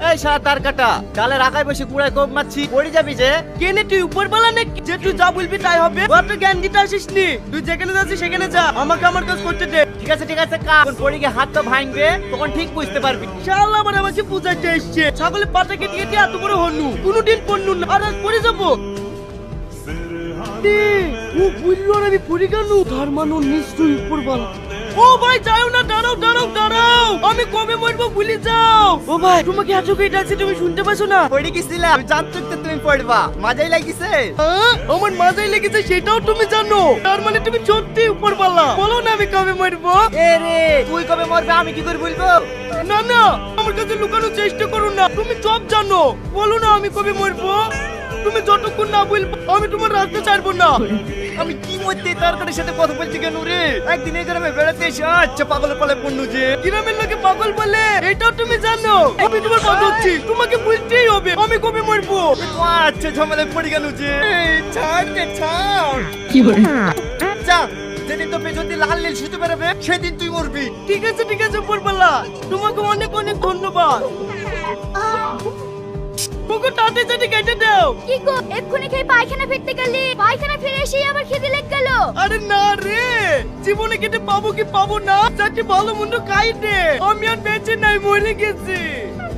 এই শালা তার কাটা ডালের আগায় বসে কুড়ায় কোপ মারছি পড়ে যাবি যে কেনে তুই উপর বলা নাকি যে তুই যা বলবি তাই হবে অত জ্ঞান দিতে আসিস নি তুই যেখানে যাচ্ছিস সেখানে যা আমাকে আমার কাজ করতে দে ঠিক আছে যখন পড়ে গিয়ে হাত তো ভাঙবে তখন ঠিক বুঝতে পারবি। শালা আবার আমাকে বুঝাইতে এসছে ছাগলের পাটা কেটে কেটে এত বড় হনু কোনোদিন পড়নু না আর আজ পড়ে যাবো ও বুঝলো না আমি পড়ে গেল তার মানে নিশ্চয়ই উপর বলা। ও ভাই যাও না দাঁড়াও আমি কবে মরবো ভুলে যাও। ও ভাই তোমাকে এত করে ডাকছি তুমি শুনতে পাচ্ছ না? পড়ে গেছিলাম জানতো তো তুমি পড়বা মজাই লাগিছে। আমার মাথায় লেগেছে সেটাও তুমি জানো তার মানে তুমি সত্যি উপর বলা বলো না আমি কবে মরবো। এ রে তুই কবে মরবে আমি কি করে বলবো? না আমার কাছে লুকানোর চেষ্টা করো না তুমি সব জানো বলো না আমি কবে মরবো। তুমি যতক্ষণ না বলবো আমি তোমার রাস্তা ছাড়বো না। আমি কি মধ্যে তার সাথে কথা বলছি কেন রে? একদিন এই গ্রামে বেড়াতে এসে আচ্ছা পাগলের পালে পড়নু যে গ্রামের লোকে পাগল বলে এটাও তুমি জানো। আমি তোমার কথা হচ্ছি তোমাকে বুঝতেই হবে আমি কবে মরবো। আচ্ছা ঝামেলায় পড়ে গেল যে ছাড় কি বলে যা যেদিন তো পেছন দিয়ে লাল নীল সুতো বেরোবে সেদিন তুই মরবি। ঠিক আছে উপরওয়ালা তোমাকে অনেক ধন্যবাদ। তোকে তাতে যদি কেটে দাও। কি গো এক্ষুনি খেয়ে পায়খানা ফিরতে গেলি পায়খানা ফিরে এসেই আবার খিদে লেগে গেল। আরে না রে জীবনে কেটে পাবো কি পাবো না যাকে ভালো মন্দ খাই দে আমি আর বেঁচে নাই মরে গেছি।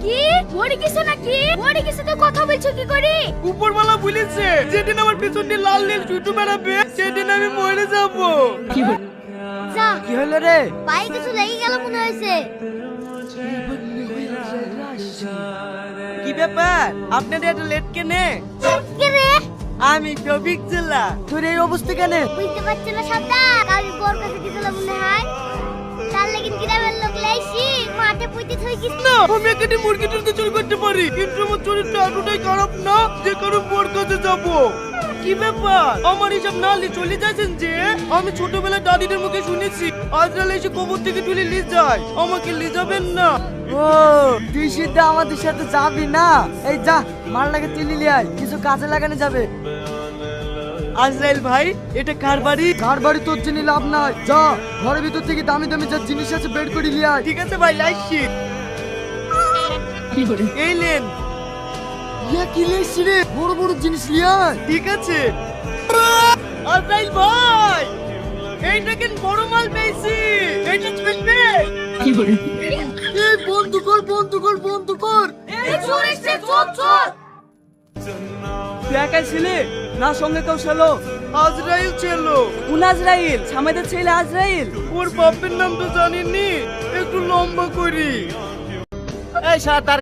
কি মরে গেছো নাকি? মরে গেছো তো কথা বলছো কি করে? উপরওয়ালা বলেছে যেদিন আমার পেছন দিয়ে লাল নীল সুতো বেরাবে সেদিন আমি মরে যাব। যা কি হলো রে? পায়ে কিছু লেগে গেল মনে হয়েছে। কি ব্যাপার আপনাদের এত লেট কেনে? কে রে? আমি টপিক জেলা তোর এই অবস্থা কেন? বুঝতে পারছো না সাদা কাল বর কাছে গেছিল মনে হয় তার লাগি গ্রামের লোক লাইছি মাঠে পুঁতে থই গেছে। না আমি এখানে মুরগি টুরগি চুরি করতে পারি কিন্তু আমার চরিত্র এতটাই খারাপ না যে কারো বর কাছে যাব। কি ব্যাপার আমার হিসাব নালি চলে যাচ্ছেন যে আমি ছোটবেলায় দাদিদের মুখে শুনেছি আজরাল এসে কবর থেকে তুলে নিয়ে যায় আমাকে নিয়ে যাবেন না। ও তুই সিদ্ধা আমাদের সাথে যাবি না? এই যা মালটাকে তুলি লিয়াই কিছু কাজে লাগানো যাবে। আজরাইল ভাই এটা কার বাড়ি? কার বাড়ি তোর জন্য লাভ নাই, যা ঘরের ভিতর থেকে দামি দামি যা জিনিস আছে বের করে লিয়াই। ঠিক আছে ভাই লাইছি এই লেন। ইয়া কি লেছি রে, বড় বড় জিনিস লিয়াই। ঠিক আছে আজরাইল ভাই এইটা কেন বড় মাল পেয়েছি এইটা চলবে। এই বন্ধ কর এই চোর এসে চোর তুই একাই ছিলে না সঙ্গে কেউ ছিল? আজরাইল ছিল। কোন আজরাইল? সামেদের ছেলে আজরাইল। ওর বাপের নাম তো জানিনি একটু লম্বা করি। এই শালা তার